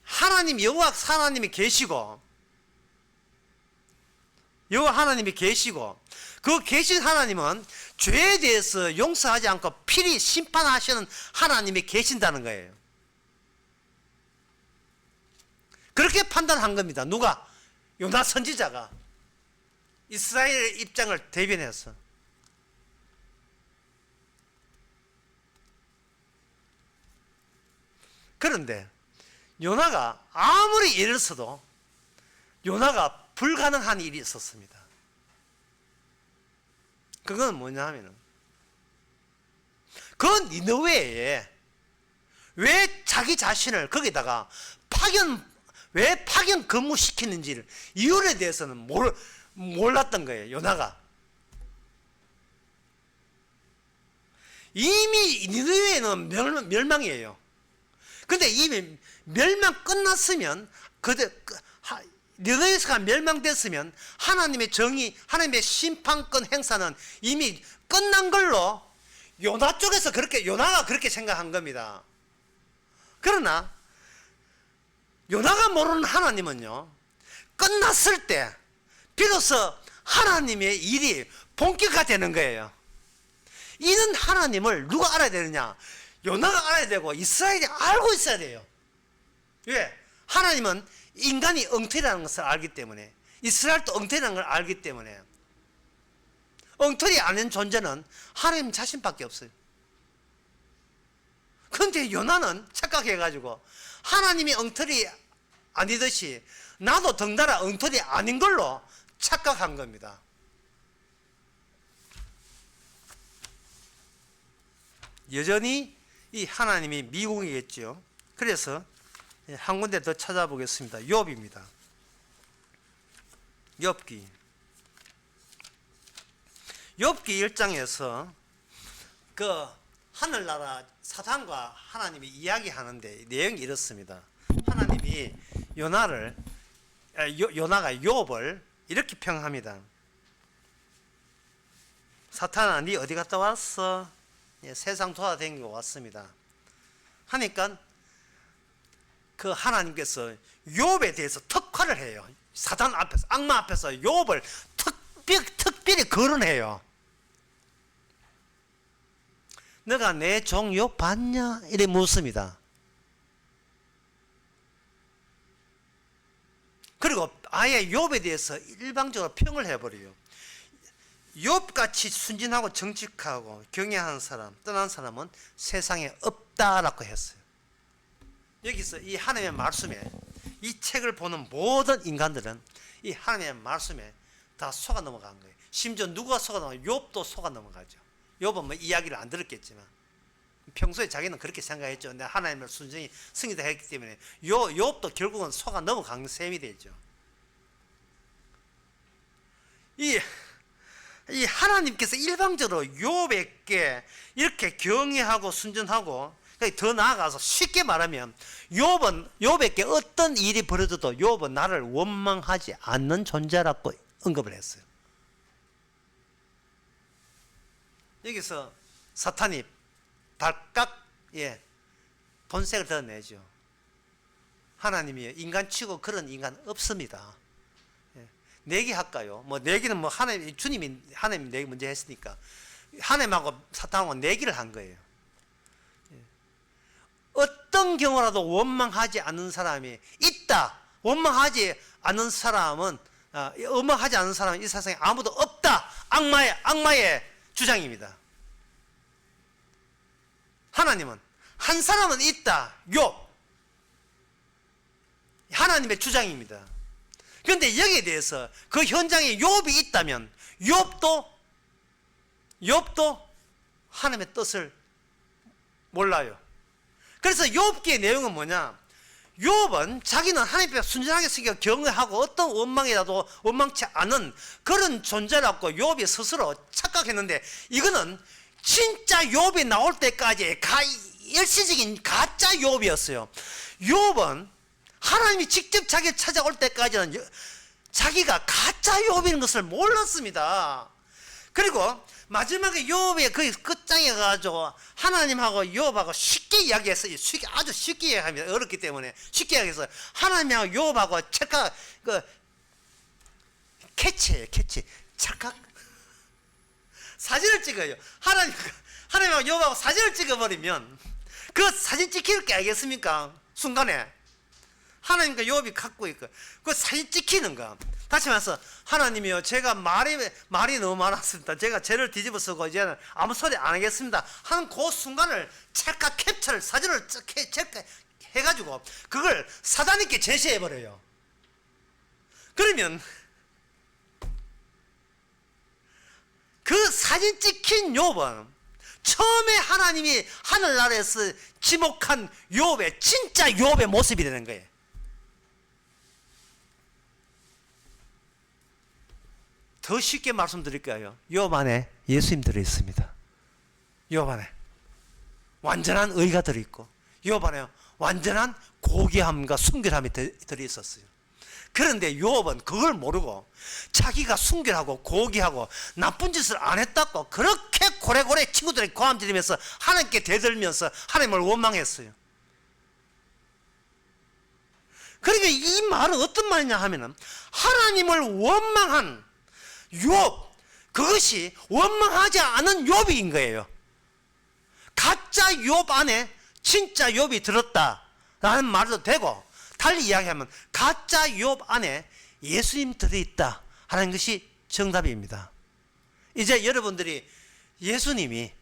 하나님 여호와 하나님이 계시고 그 계신 하나님은 죄에 대해서 용서하지 않고 필히 심판하시는 하나님이 계신다는 거예요. 그렇게 판단한 겁니다. 누가? 요나 선지자가 이스라엘의 입장을 대변해서. 그런데 요나가 아무리 애를 써도 요나가 불가능한 일이 있었습니다. 그건 뭐냐 하면은 그 니느웨에 왜 자기 자신을 거기다가 왜 파견 근무시키는지를 이유에 대해서는 몰랐던 거예요. 요나가 이미 니느웨는 멸망이에요. 근데 이미 멸망 끝났으면 니느웨가 멸망됐으면 하나님의 정의, 하나님의 심판권 행사는 이미 끝난 걸로 요나 쪽에서 요나가 그렇게 생각한 겁니다. 그러나 요나가 모르는 하나님은요, 끝났을 때 비로소 하나님의 일이 본격화되는 거예요. 이는 하나님을 누가 알아야 되느냐? 요나가 알아야 되고 이스라엘이 알고 있어야 돼요. 왜? 하나님은 인간이 엉터리라는 것을 알기 때문에, 이스라엘도 엉터리라는 걸 알기 때문에, 엉터리 아닌 존재는 하나님 자신밖에 없어요. 그런데 요나는 착각해가지고 하나님이 엉터리 아니듯이 나도 덩달아 엉터리 아닌 걸로 착각한 겁니다. 여전히 이 하나님이 미궁이겠죠. 그래서 한 군데 더 찾아보겠습니다. 욥입니다. 욥기 1장에서 그 하늘나라 사탄과 하나님이 이야기하는데 내용이 이렇습니다. 하나님이 요나가 욥을 이렇게 평합니다. 사탄아, 네 어디 갔다 왔어? 세상 돌아다니고 왔습니다. 하니까 그 하나님께서 욥에 대해서 특화를 해요. 사단 앞에서, 악마 앞에서 욥을 특별히 거론해요. 너가 내 종 욥 봤냐? 이래 묻습니다. 그리고 아예 욥에 대해서 일방적으로 평을 해버려요. 욥같이 순진하고 정직하고 경외하는 사람, 떠난 사람은 세상에 없다라고 했어요. 여기서 이 하나님의 말씀에, 이 책을 보는 모든 인간들은 이 하나님의 말씀에 다 속아 넘어간 거예요. 심지어 누가 속아 넘어가요? 욥도 속아 넘어가죠. 욥은 뭐 이야기를 안 들었겠지만 평소에 자기는 그렇게 생각했죠. 근데 하나님을 순전히 승리다 했기 때문에 욥도 결국은 속아 넘어간 셈이 되죠. 이 하나님께서 일방적으로 욥에게 이렇게 경외하고 순전하고, 더 나아가서 쉽게 말하면 욥에게 어떤 일이 벌어져도 욥은 나를 원망하지 않는 존재라고 언급을 했어요. 여기서 사탄이 발칵 본색을 드러내죠. 하나님이 인간치고 그런 인간 없습니다. 내기 할까요? 뭐 내기는 뭐 주님이 하나님이 내기 먼저 했으니까 하나님하고 사탄하고 내기를 한 거예요. 어떤 경우라도 원망하지 않는 사람이 있다. 원망하지 않는 사람은 이 세상에 아무도 없다. 악마의 주장입니다. 하나님은 한 사람은 있다. 욥. 하나님의 주장입니다. 그런데 여기에 대해서 그 현장에 욥이 있다면 욥도 하나님의 뜻을 몰라요. 그래서 욥기의 내용은 뭐냐? 욥은 자기는 하나님 앞에 순전하게 서기가 경외하고 어떤 원망이라도 원망치 않은 그런 존재라고 욥이 스스로 착각했는데, 이거는 진짜 욥이 나올 때까지 일시적인 가짜 욥이었어요. 욥은 하나님이 직접 자기를 찾아올 때까지는 자기가 가짜 욥인 것을 몰랐습니다. 그리고 마지막에 욥의 그 끝장에 가지고 하나님하고 욥하고 쉽게 이야기했어요. 아주 쉽게 이야기합니다. 어렵기 때문에 쉽게 이야기해서 하나님하고 욥하고 착각, 캐치예요. 착각. 사진을 찍어요. 하나님하고 욥하고 사진을 찍어버리면 그 사진 찍힐 게 알겠습니까? 순간에 하나님과 욥이 갖고 있고 그 사진 찍히는 거. 다시 말해서 하나님이요, 제가 말이 너무 많았습니다. 제가 죄를 뒤집어 쓰고 이제는 아무 소리 안 하겠습니다 하는 그 순간을 착각 캡처를, 사진을 해가지고 그걸 사단님께 제시해버려요. 그러면 그 사진 찍힌 욥은 처음에 하나님이 하늘나라에서 지목한 욥의 진짜 욥의 모습이 되는 거예요. 더 쉽게 말씀드릴까요? 욥 안에 예수님 들어있습니다. 욥 안에 완전한 의가 들어있고 욥 안에 완전한 고귀함과 순결함이 들어있었어요. 그런데 욥은 그걸 모르고 자기가 순결하고 고귀하고 나쁜 짓을 안 했다고 그렇게 고래고래 친구들에게 고함지르면서 하나님께 대들면서 하나님을 원망했어요. 그러니까 이 말은 어떤 말이냐 하면은 하나님을 원망한 욥, 그것이 원망하지 않은 욥인 거예요. 가짜 욥 안에 진짜 욥이 들었다라는 말도 되고, 달리 이야기하면 가짜 욥 안에 예수님 들어있다 하는 것이 정답입니다. 이제 여러분들이 예수님이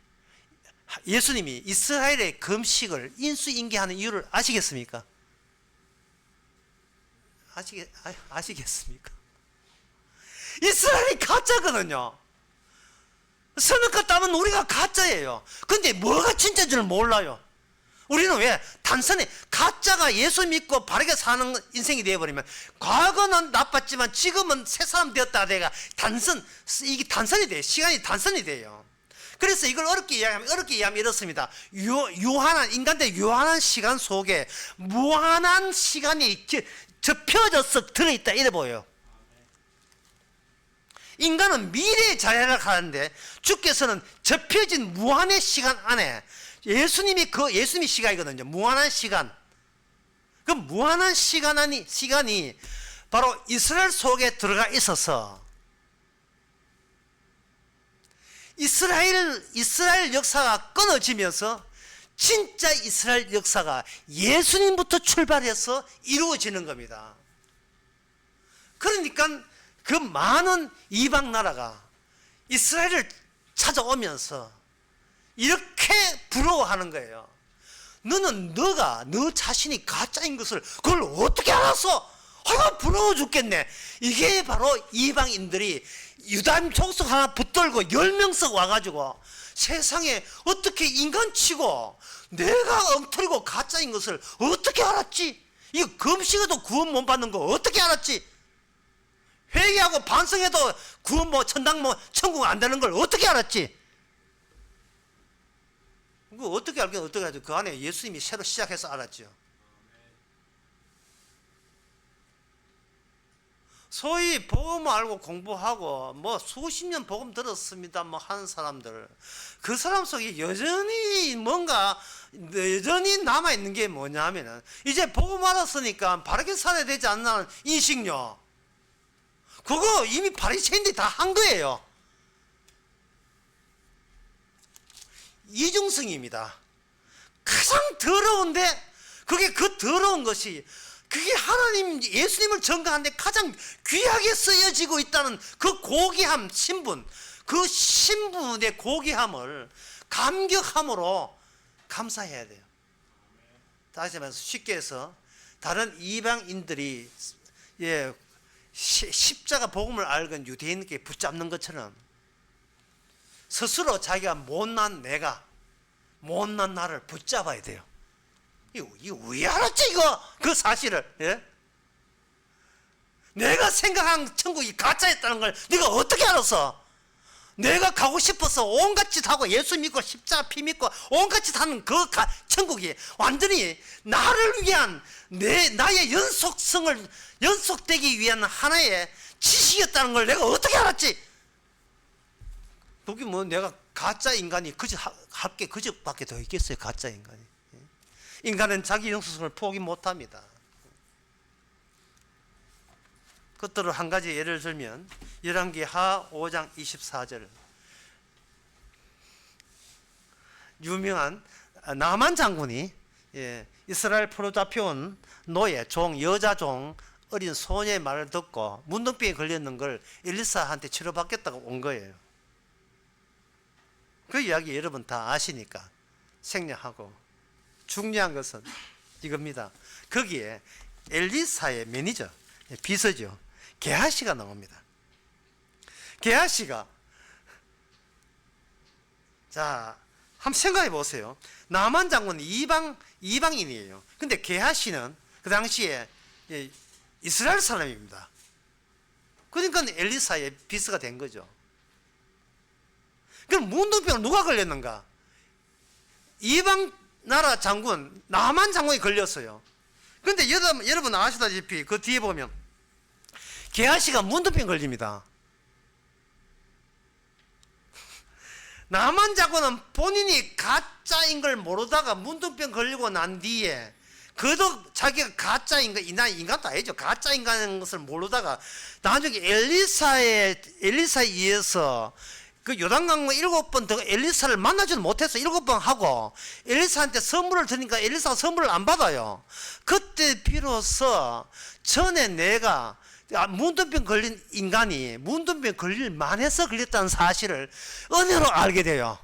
이스라엘의 금식을 인수인계하는 이유를 아시겠습니까? 아시겠습니까? 이스라엘이 가짜거든요. 선악과 따면 우리가 가짜예요. 근데 뭐가 진짜인지를 몰라요. 우리는 왜 단순히 가짜가 예수 믿고 바르게 사는 인생이 되어버리면, 과거는 나빴지만 지금은 새 사람 되었다 내가 이게 단선이 돼요. 시간이 단선이 돼요. 그래서 이걸 어렵게 이해하면 이렇습니다. 인간들 유한한 시간 속에 무한한 시간이 접혀져서 들어있다 이래 보여요. 인간은 미래의 자연을 가는데 주께서는 접혀진 무한의 시간 안에 예수님이 시간이거든요. 무한한 시간. 그 무한한 시간이 바로 이스라엘 속에 들어가 있어서 이스라엘 역사가 끊어지면서 진짜 이스라엘 역사가 예수님부터 출발해서 이루어지는 겁니다. 그러니까 그 많은 이방 나라가 이스라엘을 찾아오면서 이렇게 부러워하는 거예요. 너 자신이 가짜인 것을 그걸 어떻게 알았어? 아이고 부러워 죽겠네. 이게 바로 이방인들이 유다인 족속 하나 붙들고 10명씩 와가지고 세상에 어떻게 인간치고 내가 엉터리고 가짜인 것을 어떻게 알았지? 이거 금식에도 구원 못 받는 거 어떻게 알았지? 회개하고 반성해도 구원 천국 안 되는 걸 어떻게 알았지? 그 어떻게 알긴 어떻게 알죠? 그 안에 예수님이 새로 시작해서 알았죠. 소위 복음 알고 공부하고 수십 년 복음 들었습니다 하는 사람들, 그 사람 속에 여전히 남아있는 게 뭐냐면은 이제 복음 알았으니까 바르게 살아야 되지 않나는 인식요. 그거 이미 바리새인들이 다 한 거예요. 이중성입니다. 가장 더러운데 그 더러운 것이 그게 하나님 예수님을 전가하는데 가장 귀하게 쓰여지고 있다는 그 고귀함 신분, 그 신분의 고귀함을 감격함으로 감사해야 돼요. 다시 말해서 쉽게 해서 다른 이방인들이 십자가 복음을 알건 유대인에게 붙잡는 것처럼 스스로 자기가 못난 나를 붙잡아야 돼요. 이거 왜 알았지 이거? 그 사실을. 예? 내가 생각한 천국이 가짜였다는 걸 네가 어떻게 알았어? 내가 가고 싶어서 온갖 짓 하고 예수 믿고 십자가 피 믿고 온갖 짓 하는 그 천국이 완전히 나를 위한 나의 연속되기 위한 하나의 지식이었다는 걸 내가 어떻게 알았지? 거기 내가 가짜 인간이 할 게 그저밖에 더 있겠어요. 가짜 인간이. 인간은 자기 영속성을 포기 못합니다. 그것들을 한 가지 예를 들면 열왕기하 5장 24절 유명한 나만 장군이 이스라엘 포로 잡혀온 노예, 여자 종, 어린 소녀의 말을 듣고 문둥병에 걸렸는 걸 엘리사한테 치료받겠다고 온 거예요. 그 이야기 여러분 다 아시니까 생략하고, 중요한 것은 이겁니다. 거기에 엘리사의 매니저, 비서죠, 게하시가 나옵니다. 게하시가, 자, 한번 생각해 보세요. 나만 장군은 이방인이에요. 근데 게하시는 그 당시에 이스라엘 사람입니다. 그러니까 엘리사의 비서가 된 거죠. 그럼 문둥병을 누가 걸렸는가? 이방 나라 장군, 나만 장군이 걸렸어요. 그런데 여러분 아시다시피 그 뒤에 보면 게하시가 문둥병 걸립니다. 나만 장군은 본인이 가짜인 걸 모르다가 문둥병 걸리고 난 뒤에 그도 자기가 가짜인 거, 인간도 아니죠. 가짜 인간인 것을 모르다가 나중에 엘리사에 의해서 그 요단강을 7번 더 엘리사를 만나지는 못해서 7번 하고 엘리사한테 선물을 드니까 엘리사가 선물을 안 받아요. 그때 비로소 전에 내가 문둥병 걸린 인간이 문둥병 걸릴 만해서 걸렸다는 사실을 은혜로 알게 돼요.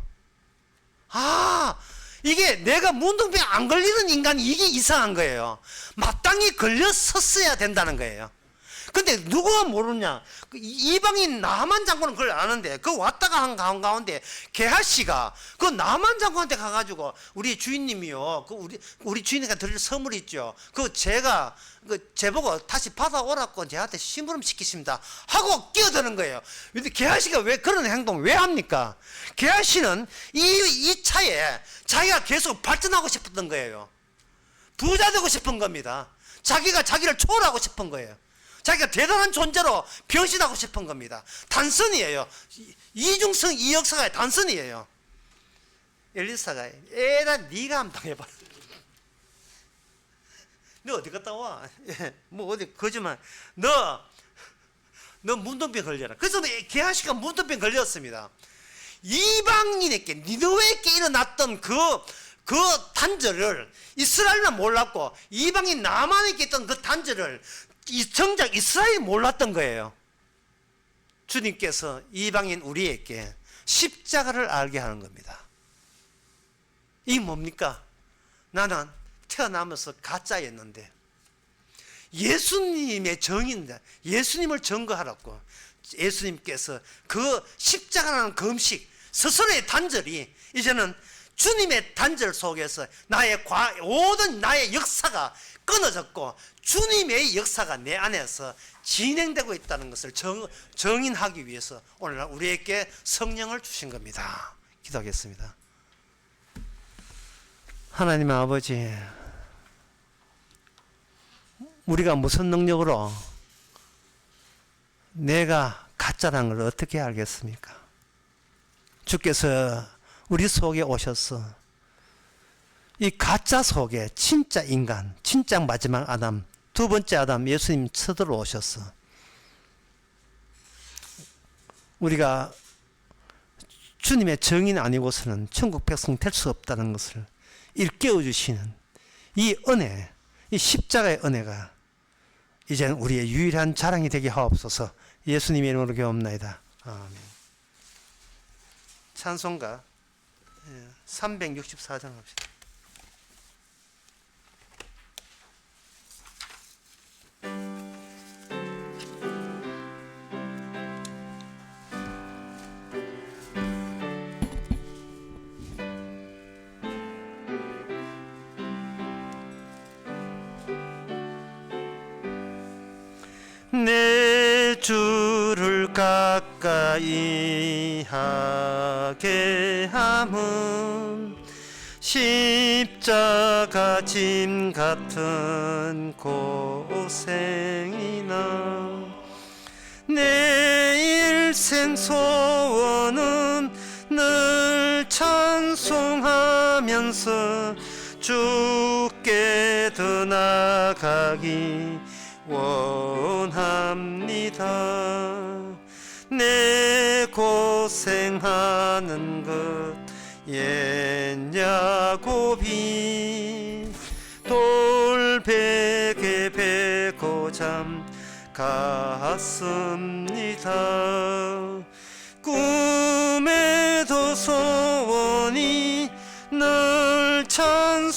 이게 내가 문둥병 안 걸리는 인간이 이게 이상한 거예요. 마땅히 걸렸었어야 된다는 거예요. 근데 누가 모르냐? 이방인 나만 장군은 그걸 아는데 그 왔다가 한 가운데 게하시가 그 나만 장군한테 가가지고 우리 주인님이요, 우리 주인에게 드릴 선물 있죠. 제가 제보고 다시 받아오라고 저한테 심부름 시키십니다 하고 끼어드는 거예요. 근데 게하시가 왜 그런 행동을 왜 합니까? 게하시는 이 차에 자기가 계속 발전하고 싶었던 거예요. 부자 되고 싶은 겁니다. 자기가 자기를 초월하고 싶은 거예요. 자기가 대단한 존재로 변신하고 싶은 겁니다. 단순이에요. 이중성 이역사가 단순이에요. 엘리사가 에라 네가 한번 당해봐. 너 어디 갔다 와? 뭐 어디 거짓말. 너 문둥병 걸려라. 그래서 게하시가 문둥병 걸렸습니다. 이방인에게 니느웨에게 일어났던 그 단절을 이스라엘만 몰랐고 이방인 남한에게 있던 그 단절을 정작 이스라엘이 몰랐던 거예요. 주님께서 이방인 우리에게 십자가를 알게 하는 겁니다. 이게 뭡니까? 나는 태어나면서 가짜였는데 예수님의 정인데 예수님을 증거하라고 예수님께서 그 십자가라는 금식 스스로의 단절이 이제는 주님의 단절 속에서 모든 나의 역사가 끊어졌고 주님의 역사가 내 안에서 진행되고 있다는 것을 정인하기 위해서 오늘 우리에게 성령을 주신 겁니다. 기도하겠습니다. 하나님 아버지, 우리가 무슨 능력으로 내가 가짜라는 걸 어떻게 알겠습니까? 주께서 우리 속에 오셔서 이 가짜 속에 진짜 인간, 진짜 마지막 아담, 두 번째 아담 예수님 쳐들어오셔서 우리가 주님의 정인 아니고서는 천국 백성 될 수 없다는 것을 일깨워 주시는 이 은혜, 이 십자가의 은혜가 이제는 우리의 유일한 자랑이 되게 하옵소서. 예수님의 이름으로 기도합나이다. 아멘. 찬송가 364장 합시다. 내 주를 가까이 하게 함은 십자가 짐 같은 고생이나 내 일생 소원은 늘 찬송하면서 주께 더 나아가기 원합니다. 내 고생하는 것 옛 야곱이 돌베개 베고 잠 갔습니다. 꿈에도 소원이 늘 찬송하면서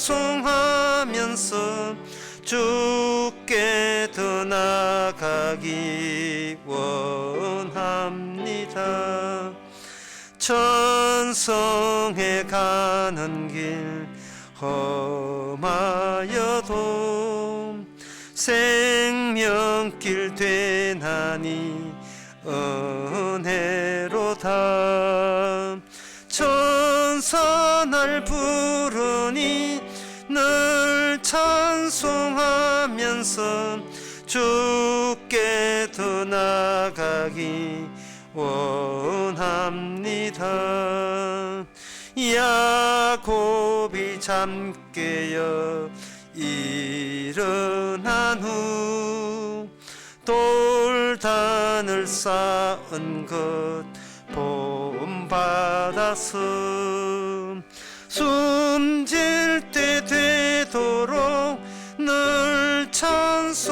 주께 더 나아가기 원합니다. 천성에 가는 길 험하여도 생명길 되나니 은혜로다. 천사 날 부르니 늘 찬송하면서 주께 더 나아가기 원합니다. 야곱이 잠 깨어 일어난 후 돌단을 쌓은 것 본받아서 숨질 때 되도록 늘 찬송하면서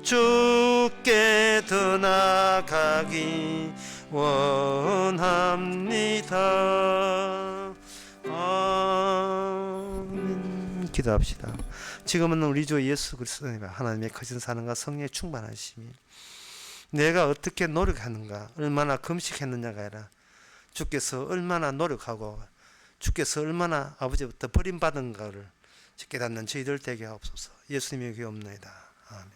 주께 더 나아가기 원합니다. 아멘. 기도합시다. 지금은 우리 주 예수 그리스도님 하나님의 거짓 사랑과 성령의 충만하심이 내가 어떻게 노력하는가, 얼마나 금식했느냐가 아니라 주께서 얼마나 노력하고 주께서 얼마나 아버지부터 버림받은가를 깨닫는 저희들 되게 하옵소서. 예수님의 기도옵나이다. 아멘.